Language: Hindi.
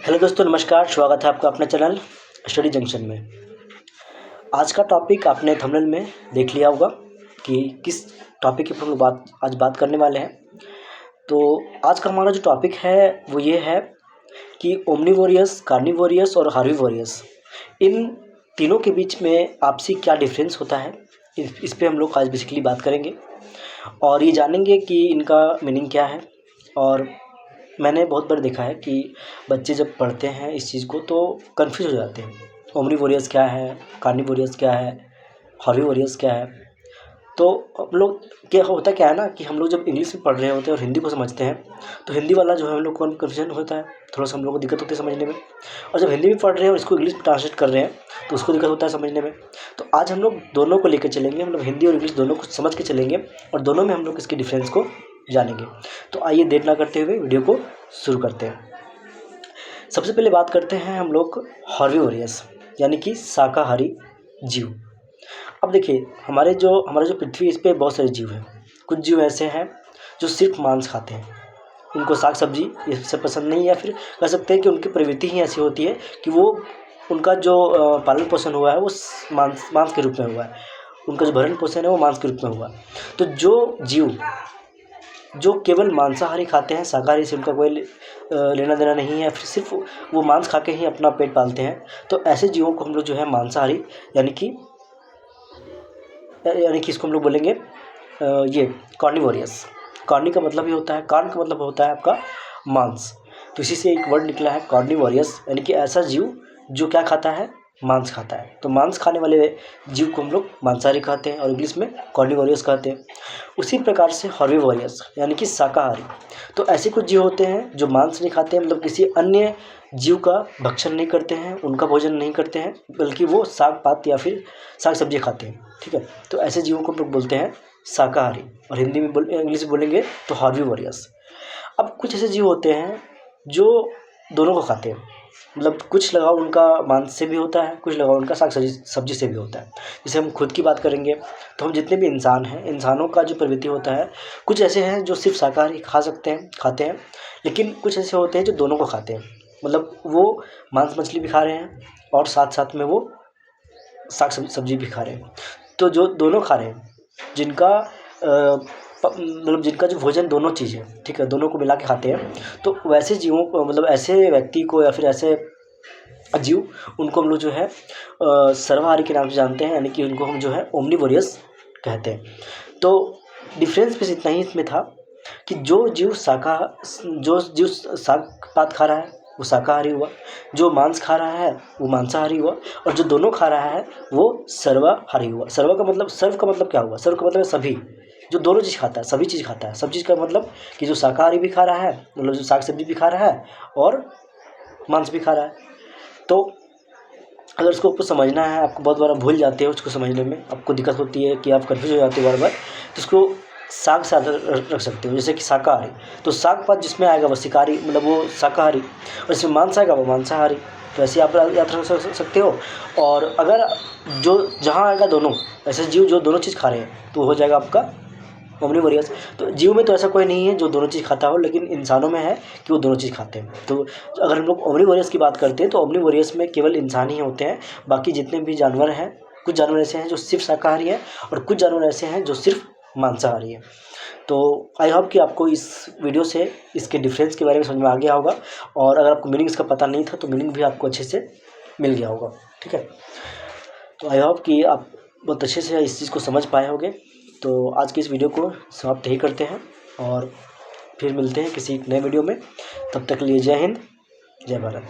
हेलो दोस्तों, नमस्कार। स्वागत है आपका अपने चैनल स्टडी जंक्शन में। आज का टॉपिक आपने थंबनेल में देख लिया होगा कि किस टॉपिक के ऊपर हम आज बात करने वाले हैं। तो आज का हमारा जो टॉपिक है वो ये है कि ओमनीवोरियस, कार्निवोरियस और हार्बीवोरियस, इन तीनों के बीच में आपसी क्या डिफरेंस होता है, इस पे हम लोग आज बेसिकली बात करेंगे और ये जानेंगे कि इनका मीनिंग क्या है। और मैंने बहुत बार देखा है कि बच्चे जब पढ़ते हैं इस चीज़ को तो कन्फ्यूज हो जाते हैं। ओमनीवोरियस क्या है, कार्निवोरियस क्या है, हर्बीवोरियस क्या है। तो हम लोग क्या है ना कि हम लोग जब इंग्लिश में पढ़ रहे होते हैं और हिंदी को समझते हैं तो हिंदी वाला जो है हम लोग को कन्फ्यूजन होता है, थोड़ा सा हम लोग को दिक्कत होती है समझने में। और जब हिंदी में पढ़ रहे हैं और इसको इंग्लिश में ट्रांसलेट कर रहे हैं तो उसको दिक्कत होता है समझने में। तो आज हम लोग दोनों को लेकर चलेंगे, मतलब हिंदी और इंग्लिश दोनों को समझ के चलेंगे और दोनों में हम लोग इसके डिफरेंस को जानेंगे। तो आइए देर ना करते हुए वीडियो को शुरू करते हैं। सबसे पहले बात करते हैं हम लोग हर्बीवोरियस यानी कि शाकाहारी जीव। अब देखिए हमारा जो पृथ्वी, इस पे बहुत सारे जीव हैं। कुछ जीव ऐसे हैं जो सिर्फ मांस खाते हैं, उनको साग सब्जी ये सब पसंद नहीं है, या फिर कह सकते हैं कि उनकी प्रवृत्ति ही ऐसी होती है कि वो उनका जो पालन पोषण हुआ है वो मांस के रूप में हुआ है, उनका जो भरण पोषण है वो मांस के रूप में हुआ है। तो जो जीव जो केवल मांसाहारी खाते हैं, शाकाहारी से उनका कोई लेना देना नहीं है, फिर सिर्फ वो मांस खा के ही अपना पेट पालते हैं, तो ऐसे जीवों को हम लोग जो है मांसाहारी यानी कि इसको हम लोग बोलेंगे ये कार्निवोरियस। कार्नी का मतलब ही होता है, कार्न का मतलब होता है आपका मांस, तो इसी से एक वर्ड निकला है कार्निवोरियस, यानी कि ऐसा जीव जो क्या खाता है, मांस खाता है। तो मांस खाने वाले जीव को हम लोग मांसाहारी कहते हैं और इंग्लिश में कार्निवोरियस कहते हैं। उसी प्रकार से हर्बीवोरियस यानी कि शाकाहारी, तो ऐसे कुछ जीव होते हैं जो मांस नहीं खाते हैं, मतलब किसी अन्य जीव का भक्षण नहीं करते हैं, उनका भोजन नहीं करते हैं, बल्कि वो साग पात या फिर साग सब्जी खाते हैं। ठीक है, तो ऐसे जीवों को हम लोग बोलते हैं शाकाहारी, और हिंदी में इंग्लिश में बोलेंगे तो हर्बीवोरियस। अब कुछ ऐसे जीव होते हैं जो दोनों को खाते हैं, मतलब कुछ लगाव उनका मांस से भी होता है, कुछ लगाव उनका साग सब्जी से भी होता है। जैसे हम खुद की बात करेंगे तो हम जितने भी इंसान हैं, इंसानों का जो प्रवृत्ति होता है, कुछ ऐसे हैं जो सिर्फ शाकाहारी खाते हैं, लेकिन कुछ ऐसे होते हैं जो दोनों को खाते हैं, मतलब वो मांस मछली भी खा रहे हैं और साथ साथ में वो साग सब्जी भी खा रहे हैं। तो जो दोनों खा रहे हैं, मतलब जिनका जो भोजन दोनों चीज़ है, ठीक है, दोनों को मिला के खाते हैं, तो वैसे जीवों को, मतलब ऐसे व्यक्ति को या फिर ऐसे जीव, उनको हम लोग जो है सर्वाहारी के नाम से जानते हैं, यानी कि उनको हम जो है ओमनीवोरियस कहते हैं। तो डिफरेंस बस इतना ही इसमें था कि जो जीव साग पात खा रहा है वो शाकाहारी हुआ, जो मांस खा रहा है वो मांसाहारी हुआ, और जो दोनों खा रहा है वो सर्वाहारी हुआ। सर्व का मतलब क्या हुआ? सर्व का मतलब है सभी, जो दोनों चीज़ खाता है, सभी चीज़ खाता है। सब चीज़ का मतलब कि जो शाकाहारी भी खा रहा है, मतलब जो साग सब्जी भी खा रहा है और मांस भी खा रहा है। तो अगर उसको आपको समझना है, आपको बहुत बार भूल जाते हो उसको समझने में, आपको दिक्कत होती है कि आप कन्फ्यूज हो जाते हो बार बार, तो उसको साग साथ रख सकते हो। जैसे कि शाकाहारी, तो साग पात जिसमें आएगा वो शिकारी, मतलब वो शाकाहारी, और इसमें मांस आएगा वो मांसाहारी। तो ऐसे आप याद रख सकते हो। और अगर जो जहाँ आएगा दोनों, ऐसे जीव जो दोनों चीज़ खा रहे हैं तो हो जाएगा आपका ओमनीवोरियस। तो जीव में तो ऐसा कोई नहीं है जो दोनों चीज़ खाता हो, लेकिन इंसानों में है कि वो दोनों चीज़ खाते हैं। तो अगर हम लोग ओमनीवोरियस की बात करते हैं तो ओमनीवोरियस में केवल इंसान ही होते हैं, बाकी जितने भी जानवर हैं, कुछ जानवर ऐसे हैं जो सिर्फ शाकाहारी हैं और कुछ जानवर ऐसे हैं जो सिर्फ मांसाहारी हैं। तो आई होप कि आपको इस वीडियो से इसके डिफरेंस के बारे में समझ में आ गया होगा, और अगर आपको मीनिंग इसका पता नहीं था तो मीनिंग भी आपको अच्छे से मिल गया होगा। ठीक है, तो आई होप कि आप बहुत अच्छे से इस चीज़ को समझ पाए होंगे। तो आज की इस वीडियो को समाप्त ही करते हैं और फिर मिलते हैं किसी नए वीडियो में। तब तक के लिए जय हिंद, जय भारत।